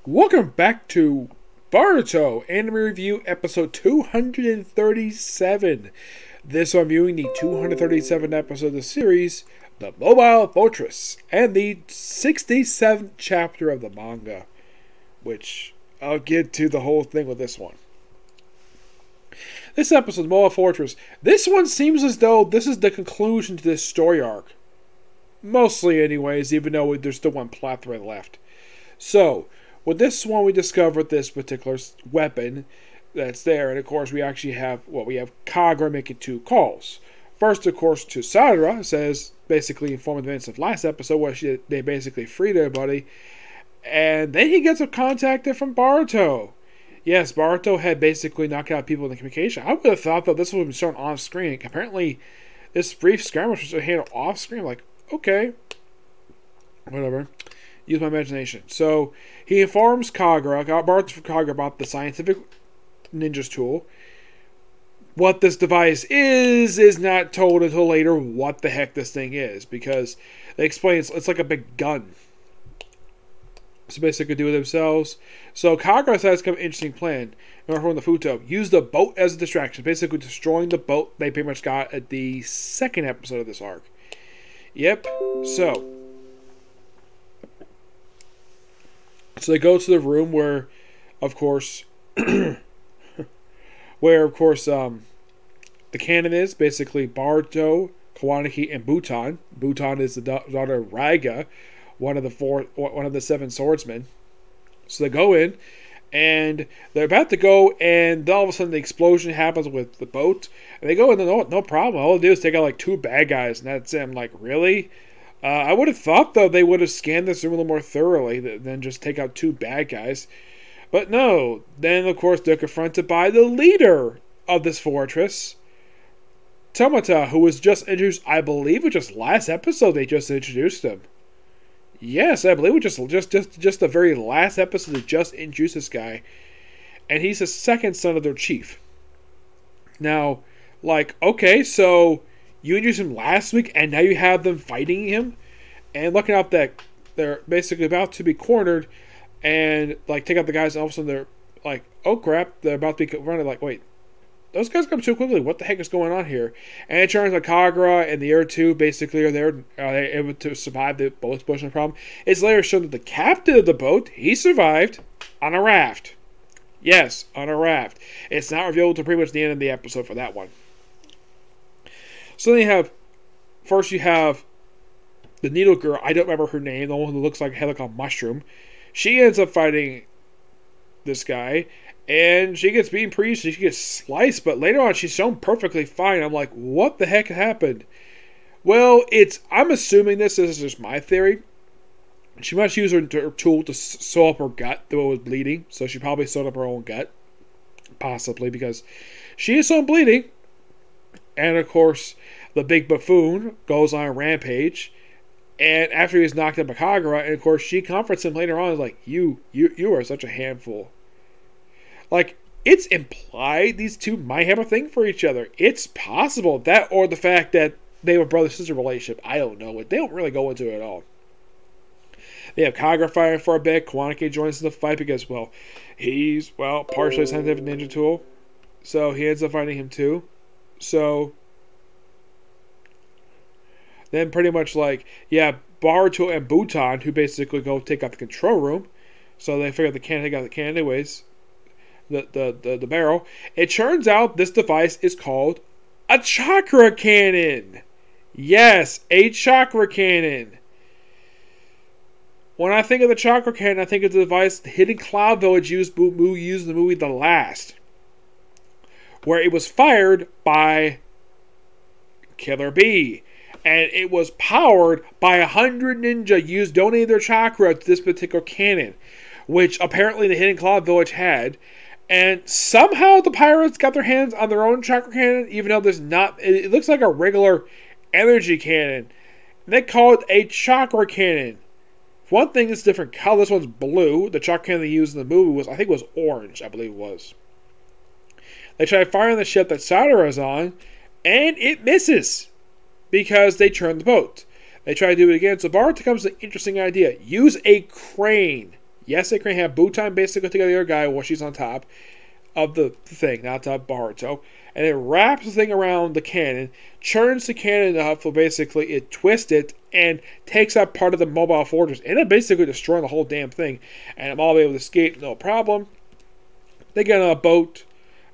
Welcome back to Boruto Anime Review Episode 237. This I'm viewing the 237th episode of the series, The Mobile Fortress, and the 67th chapter of the manga, which I'll get to the whole thing with this one. This episode, Mobile Fortress, this one seems as though this is the conclusion to this story arc. Mostly anyways, even though there's still one plot thread left. So, with this one, we discovered this particular weapon that's there, and of course, we actually have Kagura making two calls. First, of course, to Sadara, says basically informing the events of last episode, where they basically freed everybody, and then he gets a contact from Boruto. Yes, Boruto had basically knocked out people in the communication. I would have thought that this would have been shown off screen. Apparently, this brief skirmish was handled off screen. Like, okay, whatever. Use my imagination. So he informs Kagura about the scientific ninja's tool. What this device is not told until later what the heck this thing is, because they explain it's like a big gun. So basically do it themselves. So Kagura has come an interesting plan. Remember from the Futo, use the boat as a distraction, basically destroying the boat they pretty much got at the second episode of this arc. Yep. So they go to the room where, of course, the canon is basically Boruto, Kawanaki, and Butan. Butan is the daughter of Raiga, one of the seven swordsmen. So they go in, and they're about to go, and all of a sudden the explosion happens with the boat, and they go in. No problem. All they do is take out like two bad guys, and that's it. I'm like, really? I would have thought, though, they would have scanned this room a little more thoroughly than just take out two bad guys. But no. Then, of course, they're confronted by the leader of this fortress, Tomata, who was just introduced, I believe, it just last episode they just introduced him. Yes, I believe it just the very last episode they just introduced this guy. And he's the second son of their chief. Now, like, okay, so you introduced him last week, and now you have them fighting him, and looking out that they're basically about to be cornered, and like take out the guys, and all of a sudden they're like, "Oh crap!" They're about to be running. Like, wait, those guys come too quickly. What the heck is going on here? And it turns out Kagura and the other two basically are they able to survive the boat explosion problem? It's later shown that the captain of the boat, he survived on a raft. Yes, on a raft. It's not revealed until pretty much the end of the episode for that one. So then you have the needle girl. I don't remember her name. The one who looks like a mushroom. She ends up fighting this guy, and she gets beaten pretty. She gets sliced, but later on she's shown perfectly fine. I'm like, what the heck happened? Well, I'm assuming this is just my theory. She must use her tool to sew up her gut, though it was bleeding. So she probably sewed up her own gut, possibly because she is so bleeding. And of course, the big buffoon goes on a rampage, and after he's knocked up by Kagura, and of course she comforts him later on, is like, you are such a handful. Like, it's implied these two might have a thing for each other. It's possible that, or the fact that they have a brother-sister relationship. I don't know. They don't really go into it at all. They have Kagura fighting for a bit. Kawanaki joins in the fight because, he's partially scientific ninja tool, so he ends up fighting him too. So then pretty much Boruto and Butan, who basically go take out the control room. So they figure they can't take out the cannon anyways. The barrel. It turns out this device is called a chakra cannon. Yes, a chakra cannon. When I think of the chakra cannon, I think of the device the Hidden Cloud Village used in the movie The Last, where it was fired by Killer Bee, and it was powered by 100 ninja donating their chakra to this particular cannon, which apparently the Hidden Cloud Village had, and somehow the pirates got their hands on their own chakra cannon, even though there's not. It looks like a regular energy cannon. And they call it a chakra cannon. One thing is different color. This one's blue. The chakra cannon they used in the movie I think it was orange. I believe it was. They try firing the ship that Sadara is on, and it misses because they turned the boat. They try to do it again. So Boruto comes with an interesting idea. Use a crane. Yes, they can have Butan basically take the other guy while she's on top of the thing, not top Boruto, and it wraps the thing around the cannon, churns the cannon up so basically it twists it and takes out part of the mobile fortress, and it basically destroying the whole damn thing. And I'm all able to escape, no problem. They get on a boat,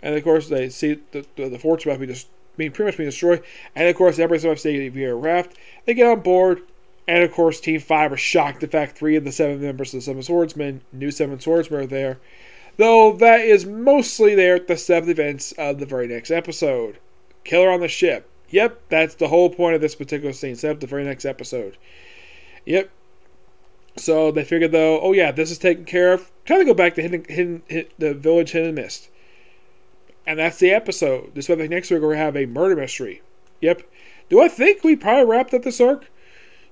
and of course they see the fortress about to be pretty much being destroyed, and of course everybody's about to stay via a raft. They get on board, and of course Team 5 are shocked the fact 3 of the 7 members of the 7 Swordsmen, new 7 Swordsmen, are there. Though that is mostly there at the 7th events of the very next episode. Killer on the ship. Yep, that's the whole point of this particular scene. Set up the very next episode. Yep. So they figured though, oh yeah, this is taken care of. Time to go back to the village Hidden Mist. And that's the episode. This way next week we're going to have a murder mystery. Yep. Do I think we probably wrapped up this arc?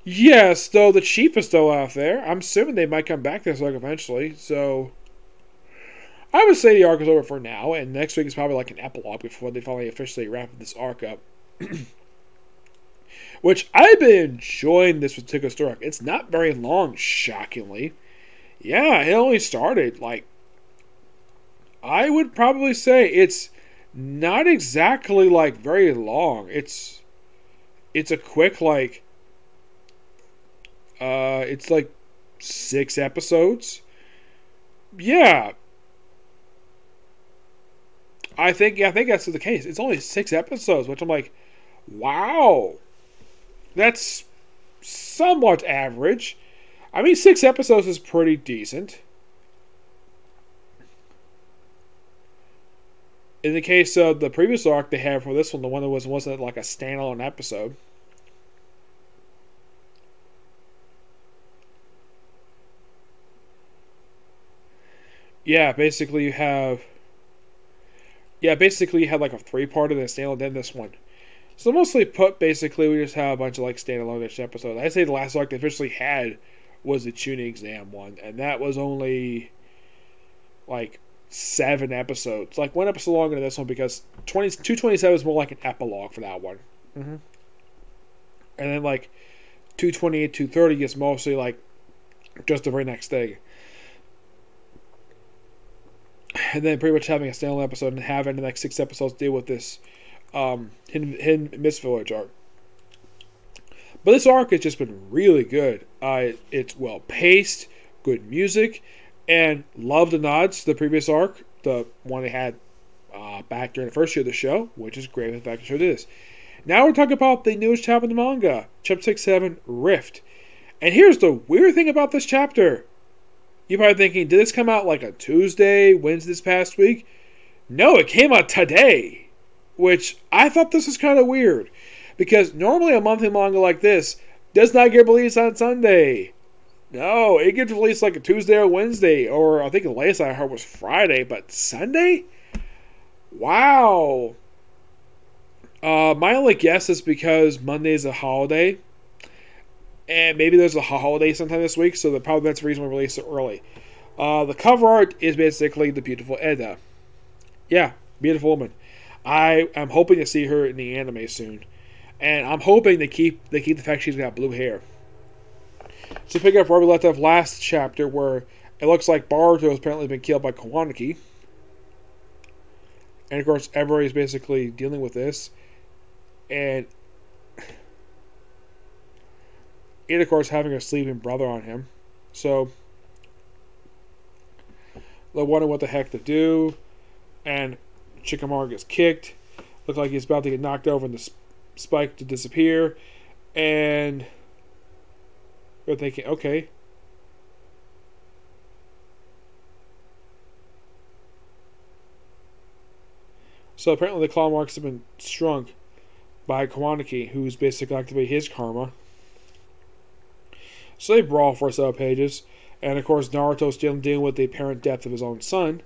Yes, though the chief is still out there. I'm assuming they might come back this arc eventually. So I would say the arc is over for now, and next week is probably like an epilogue before they finally officially wrap this arc up. Which I've been enjoying this particular story arc. It's not very long, shockingly. Yeah, it only started like, I would probably say it's not exactly like very long. It's a quick like it's like 6 episodes. Yeah. I think that's the case. It's only 6 episodes, which I'm like, wow. That's somewhat average. I mean, 6 episodes is pretty decent. In the case of the previous arc they had for this one, the one that wasn't like a standalone episode. Yeah, basically you had like a 3-part and then standalone, then this one. So mostly put, basically we just have a bunch of like standalone-ish episodes. I'd say the last arc they officially had was the tuning exam one, and that was only like 7 episodes. Like 1 episode longer than this one because 227 is more like an epilogue for that one. And then like 228, 230 is mostly like just the very next thing. And then pretty much having a standalone episode and having the next 6 episodes deal with this Hidden Mist Village arc. But this arc has just been really good. It's well paced, good music, and love the nods to the previous arc, the one they had back during the first year of the show, which is great with the fact to show this. Now we're talking about the newest chapter in the manga, Chapter 67, Rift. And here's the weird thing about this chapter. You're probably thinking, did this come out like a Tuesday, Wednesday this past week? No, it came out today. Which, I thought this was kind of weird. Because normally a monthly manga like this does not get released on Sunday. No, it gets released like a Tuesday or Wednesday. Or I think the latest I heard was Friday. But Sunday? Wow. My only guess is because Monday is a holiday. And maybe there's a holiday sometime this week, so probably that's the reason we released it early. The cover art is basically the beautiful Edda. Yeah, beautiful woman. I am hoping to see her in the anime soon. And I'm hoping they keep the fact she's got blue hair. So pick up where we left off last chapter, where it looks like Boruto has apparently been killed by Kawanaki. And of course, everybody's basically dealing with this. And of course having a sleeping brother on him. So they're wondering what the heck to do. And Shikamaru gets kicked. Looks like he's about to get knocked over and the spike to disappear. And they're thinking, okay. So apparently the claw marks have been shrunk by Kawanaki, who's basically activated his karma. So they brawl for several pages. And of course, Naruto's still dealing with the apparent death of his own son.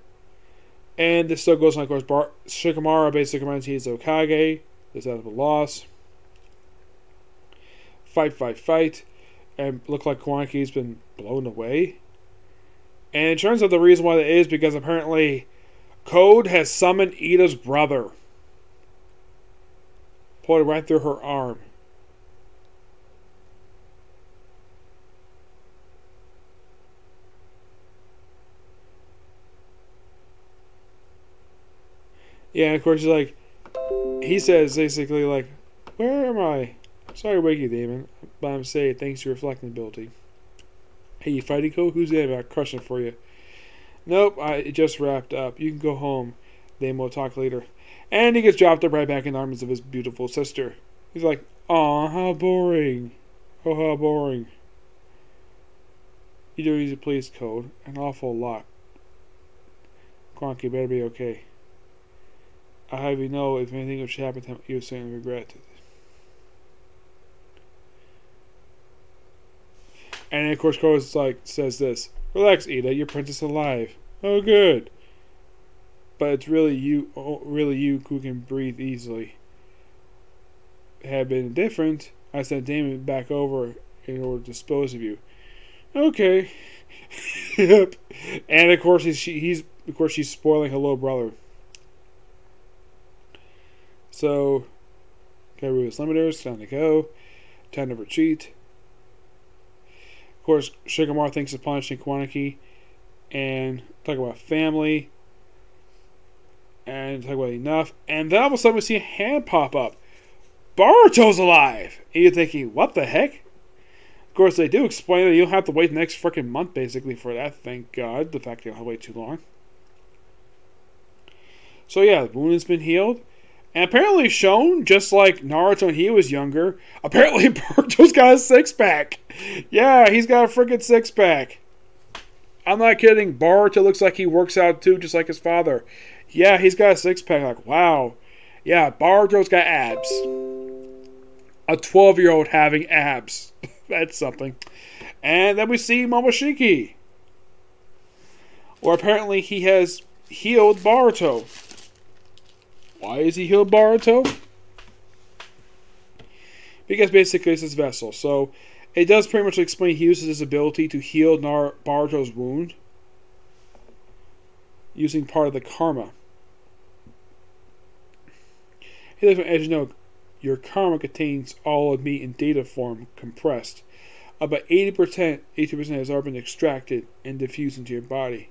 And this still goes on. Of course, Shikamaru basically reminds he's the Hokage. This out of a loss. Fight. And look like Kawanaki's been blown away. And it turns out the reason why that is because apparently Code has summoned Ida's brother. Pulled it right through her arm. Yeah, and of course, he's like, he says basically like, "Where am I? Sorry to wake you, Damon, but I'm safe thanks to your reflecting ability." "Hey, you fighting coach? Who's that? I crush it for you." "Nope, it just wrapped up. You can go home. Then we'll talk later." And he gets dropped up right back in the arms of his beautiful sister. He's like, "Aw, how boring. Oh, how boring. You do need to please, Code. An awful lot. Cronky better be okay. I'll have you know if anything should happen to him, you'll certainly regret it." And then, of course, Code's like, says this, "Relax, Ida, your princess alive." "Oh, good. But it's really you who can breathe easily. Had it been different, I sent Damon back over in order to dispose of you." "Okay." Yep. And of course she's spoiling her little brother. So, gotta remove his limiters. Time to go. Time to retreat. Of course, Shikamaru thinks of punishing Kawanaki and talk about family and talk about enough. And then all of a sudden we see a hand pop up. Boruto's alive! And you're thinking, what the heck? Of course, they do explain that you don't have to wait the next freaking month basically for that. Thank God. The fact that you don't have to wait too long. So yeah, the wound has been healed. And apparently shown, just like Naruto when he was younger, apparently Boruto's got a six-pack. Yeah, he's got a freaking six-pack. I'm not kidding. Boruto looks like he works out too, just like his father. Yeah, he's got a six-pack. Like, wow. Yeah, Boruto's got abs. A 12-year-old having abs. That's something. And then we see Momoshiki, where apparently he has healed Boruto. Why is he healed Boruto? Because basically it's his vessel. So it does pretty much explain he uses his ability to heal Boruto's wound using part of the karma. He doesn't, as you know, your karma contains all of me in data form compressed. About 80% has already been extracted and diffused into your body.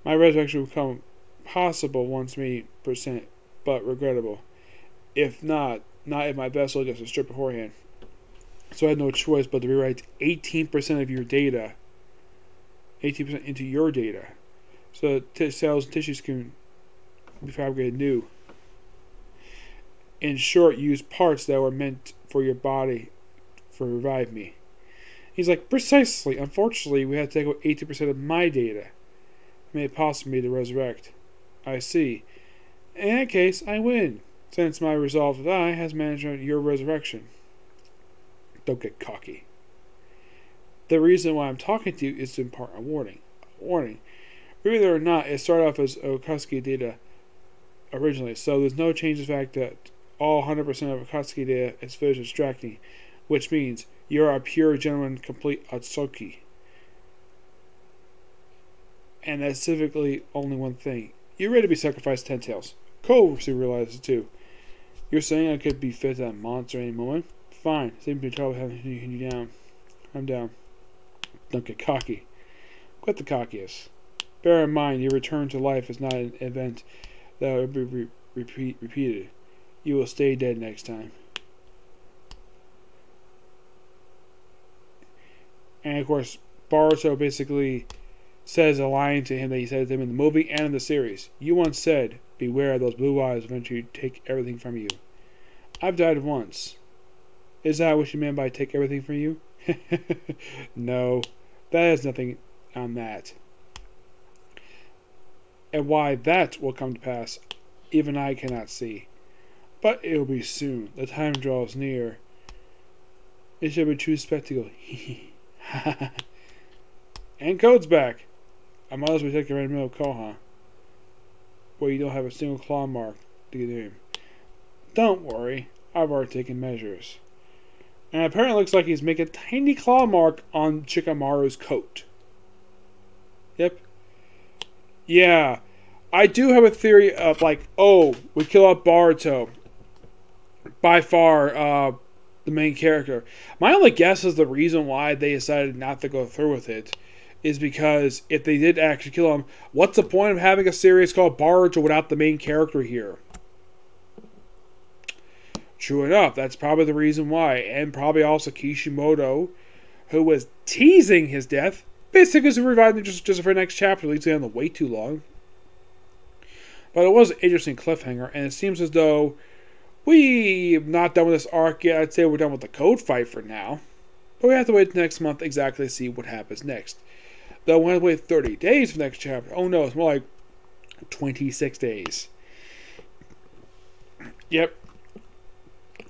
My resurrection will become possible once me percent, but regrettable. If not if my vessel just a strip beforehand. So I had no choice but to rewrite 18% of your data, 18% into your data, so that cells and tissues can be fabricated new. In short, use parts that were meant for your body for revive me. He's like, precisely. Unfortunately, we had to take out 80% of my data. It made it possible for me to resurrect. I see. In that case, I win, since my resolve to die has managed your resurrection. Don't get cocky. The reason why I'm talking to you is to impart a warning. Whether or not, it started off as Okatsuki data originally, so there's no change in the fact that all 100% of Okatsuki data is finished extracting, which means you're a pure, genuine, complete Otsuki. And that's specifically only one thing. You're ready to be sacrificed 10 tails. Cole realizes it too. You're saying I could be fed to that monster any moment? Fine. Save me trouble having you down. I'm down. Don't get cocky. Quit the cockiness. Bear in mind, your return to life is not an event that will be repeated. You will stay dead next time. And of course, Boruto basically says a line to him that he said to him in the movie and in the series. You once said, beware, those blue eyes eventually take everything from you. I've died once. Is that what you meant by take everything from you? No, that has nothing on that. And why that will come to pass, even I cannot see. But it will be soon. The time draws near. It shall be a true spectacle. And Code's back. I might as well take a random middle call, huh? Well, you don't have a single claw mark to get him. Don't worry, I've already taken measures. And apparently it looks like he's making a tiny claw mark on Shikamaru's coat. Yep. Yeah. I do have a theory of like, oh, we kill off Boruto. By far, the main character. My only guess is the reason why they decided not to go through with it is because if they did actually kill him, what's the point of having a series called Boruto without the main character here? True enough, that's probably the reason why. And probably also Kishimoto, who was teasing his death, basically is reviving just for the next chapter, leads on the way too long. But it was an interesting cliffhanger, and it seems as though we're not done with this arc yet. I'd say we're done with the code fight for now. But we have to wait next month exactly to see what happens next. Though we have to wait 30 days for the next chapter. Oh no, it's more like 26 days. Yep.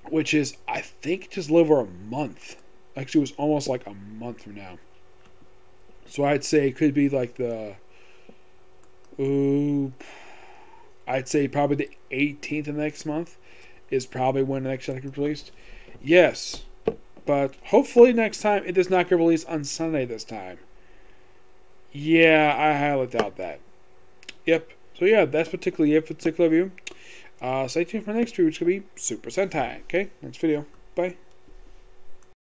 Which is, I think, just a little over a month. Actually, it was almost like a month from now. So I'd say it could be like the... I'd say probably the 18th of next month is probably when the next chapter gets released. Yes. But hopefully next time it does not get released on Sunday this time. Yeah, I highly doubt that. Yep. So yeah, that's particularly it for particular review. Stay tuned for the next review, which could be Super Sentai. Okay, next video. Bye.